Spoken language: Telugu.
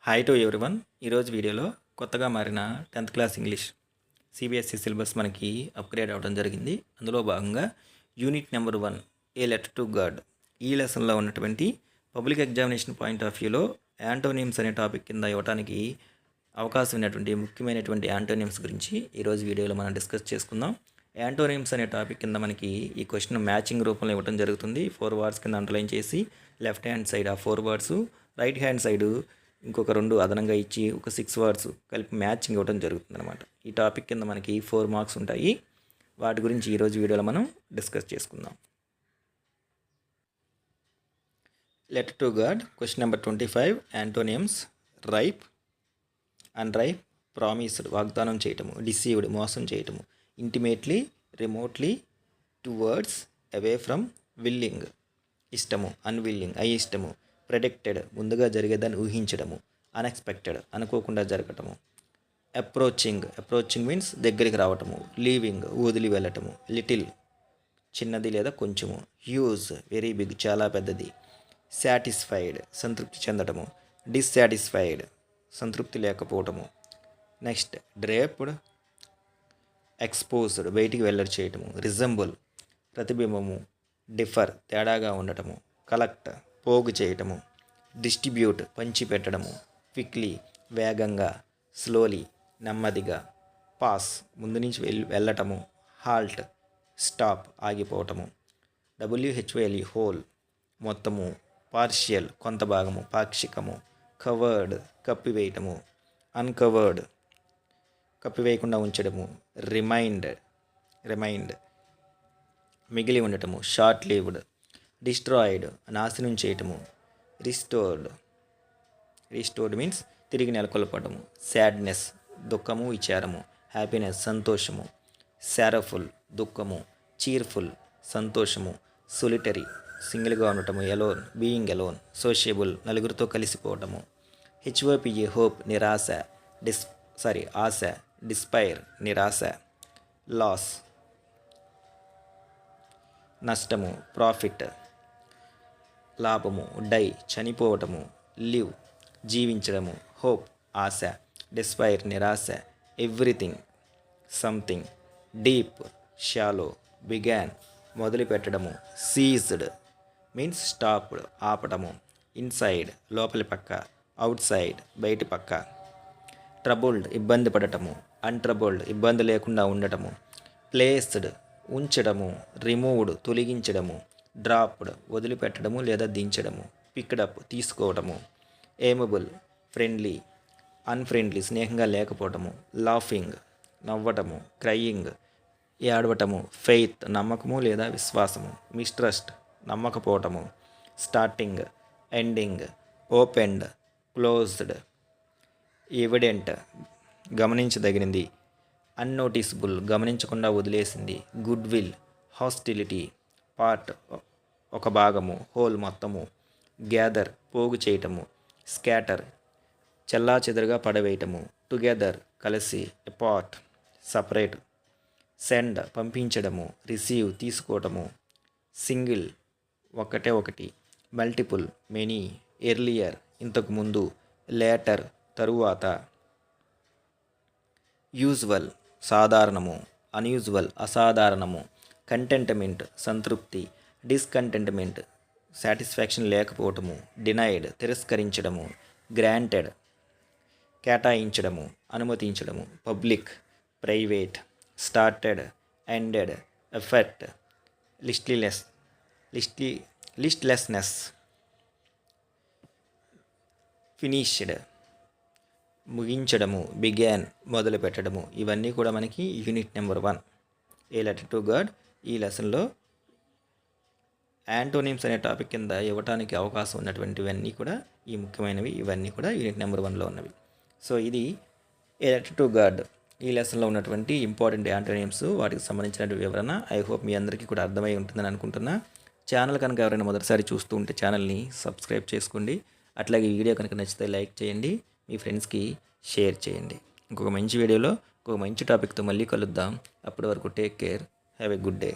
Hi to everyone. ఈరోజు వీడియోలో కొత్తగా మారిన 10th class English CBSE syllabus మనకి అప్గ్రేడ్ అవ్వడం జరిగింది. అందులో భాగంగా unit number 1 A letter to God ఈ లెసన్లో ఉన్నటువంటి పబ్లిక్ ఎగ్జామినేషన్ పాయింట్ ఆఫ్ వ్యూలో యాంటోనిమ్స్ అనే టాపిక్ కింద ఇవ్వడానికి అవకాశం ఉన్నటువంటి ముఖ్యమైనటువంటి యాంటోనిమ్స్ గురించి ఈరోజు వీడియోలో మనం డిస్కస్ చేసుకుందాం. యాంటోనిమ్స్ అనే టాపిక్ కింద మనకి ఈ క్వశ్చన్ మ్యాచింగ్ రూపంలో ఇవ్వడం జరుగుతుంది. 4 వర్డ్స్ కింద అండర్లైన్ చేసి లెఫ్ట్ హ్యాండ్ సైడ్ ఆ 4 వర్డ్స్, రైట్ హ్యాండ్ సైడ్ ఇంకొక 2 అదనంగా ఇచ్చి ఒక 6 వర్డ్స్ కలిపి మ్యాచింగ్ ఇవ్వడం జరుగుతుంది అనమాట. ఈ టాపిక్ కింద మనకి 4 మార్క్స్ ఉంటాయి. వాటి గురించి ఈరోజు వీడియోలో మనం డిస్కస్ చేసుకుందాం. Letter to God question number 25. Antonyms: ripe, unripe, promised వాగ్దానం చేయటము, డిసీవ్డ్ మోసం చేయటము, intimately, remotely, towards, away from, willing ఇష్టము, అన్విల్లింగ్ అయిష్టము, ప్రెడిక్టెడ్ ముందుగా జరిగేదాన్ని ఊహించడము, అన్ఎక్స్పెక్టెడ్ అనుకోకుండా జరగటము, అప్రోచింగ్ మీన్స్ దగ్గరికి రావటము, లీవింగ్ వదిలి వెళ్ళటము, లిటిల్ చిన్నది లేదా కొంచెము, హ్యూజ్ వెరీ బిగ్ చాలా పెద్దది, సాటిస్ఫైడ్ సంతృప్తి చెందటము, డిస్సాటిస్ఫైడ్ సంతృప్తి లేకపోవటము, నెక్స్ట్ డ్రేప్డ్ ఎక్స్పోజ్డ్ బయటికి వెల్లడి చేయటము, రిజంబుల్ ప్రతిబింబము, డిఫర్ తేడాగా ఉండటము, కలెక్ట్ పోగు చేయటము, డిస్ట్రిబ్యూట్ పంచిపెట్టడము, క్విక్లీ వేగంగా, స్లోలీ నెమ్మదిగా, పాస్ ముందు నుంచి వెళ్ళటము, హాల్ట్ స్టాప్ ఆగిపోవటము, WHOLE హోల్ మొత్తము, పార్షియల్ కొంత భాగము పాక్షికము, కవర్డ్ కప్పివేయటము, అన్కవర్డ్ కప్పివేయకుండా ఉంచడము, రిమైండ్ మిగిలి ఉండటము, షార్ట్ లివ్డ్, డిస్ట్రాయిడ్ నాశనం చేయటము, రిస్టోర్డ్ మీన్స్ తిరిగి నెలకొల్పటము, సాడ్నెస్ దుఃఖము విచారము, హ్యాపీనెస్ సంతోషము, సారఫుల్ దుఃఖము, చీర్ఫుల్ సంతోషము, సొలిటరీ సింగిల్గా ఉండటము, ఎలోన్ బీయింగ్ ఎలోన్, సోషియబుల్ నలుగురితో కలిసిపోవటము, HOPE హోప్ ఆశ, డిస్పైర్ నిరాశ, లాస్ నష్టము, ప్రాఫిట్ లాభము, డై చనిపోవటము, లివ్ జీవించడము, హోప్ ఆశ, డిస్పైర్ నిరాశ, everything something, deep shallow, began మొదలుపెట్టడము, సీజ్డ్ మీన్స్ స్టాప్డ్ ఆపటము, ఇన్సైడ్ లోపలి పక్క, అవుట్ సైడ్ బయటి పక్క, ట్రబుల్డ్ ఇబ్బంది పడటము, అన్ట్రబుల్డ్ ఇబ్బంది లేకుండా ఉండటము, ప్లేస్డ్ ఉంచడము, రిమూవ్డ్ తొలగించడము, డ్రాప్డ్ వదిలిపెట్టడము లేదా దించడము, పిక్డప్ తీసుకోవడము, ఏమబుల్ ఫ్రెండ్లీ అన్ఫ్రెండ్లీ స్నేహంగా లేకపోవటము, లాఫింగ్ నవ్వటము, క్రయింగ్ ఏడవటము, ఫెయిత్ నమ్మకము లేదా విశ్వాసము, మిస్ట్రస్ట్ నమ్మకపోవటము, starting ending, opened closed, evident గమనించదగినది, అన్నోటిసబుల్ గమనించకుండా వదిలేసింది, గుడ్ విల్ హాస్టిలిటీ పార్ట్ ఒక భాగము, హోల్ మొత్తము, గ్యాదర్ పోగు చేయటము, స్కాటర్ చెల్లాచెదరుగా పడవేయటము, టుగెదర్ కలిసి, అపార్ట్ సపరేట్, సెండ్ పంపించడము, రిసీవ్ తీసుకోవటము, సింగిల్ ఒకటి, మల్టిపుల్ మెనీ, ఎర్లియర్ ఇంతకు ముందు, లేటర్ తరువాత, యూజువల్ సాధారణము, అన్యూజువల్ అసాధారణము, కంటెంట్మెంట్ సంతృప్తి, డిస్కంటెంట్మెంట్ సాటిస్ఫాక్షన్ లేకపోవటము, డినైడ్ తిరస్కరించడము, గ్రాంటెడ్ కేటాయించడము అనుమతించడము, public private, started ended, effect listlessness, finished ముగించడము, బిగాన్ మొదలు పెట్టడము. ఇవన్నీ కూడా మనకి unit number 1 A letter to God ఈ లెసన్లో యాంటోనిమ్స్ అనే టాపిక్ కింద ఇవ్వడానికి అవకాశం ఉన్నటువంటివన్నీ కూడా ఈ ముఖ్యమైనవి. ఇవన్నీ కూడా యూనిట్ నెంబర్ 1లో ఉన్నవి. సో ఇది ఏ లెటర్ టు గాడ్ ఈ లెసన్లో ఉన్నటువంటి ఇంపార్టెంట్ యాంటోనిమ్స్, వాటికి సంబంధించిన వివరణ. ఐ హోప్ మీ అందరికీ కూడా అర్థమై ఉంటుందని అనుకుంటున్నా. ఛానల్ కనుక ఎవరైనా మొదటిసారి చూస్తూ ఉంటే ఛానల్ని సబ్స్క్రైబ్ చేసుకోండి. అట్లాగే ఈ వీడియో కనుక నచ్చితే లైక్ చేయండి, మీ ఫ్రెండ్స్కి షేర్ చేయండి. ఇంకొక మంచి వీడియోలో ఇంకొక మంచి టాపిక్తో మళ్ళీ కలుద్దాం. అప్పటి వరకు take care, have a good day.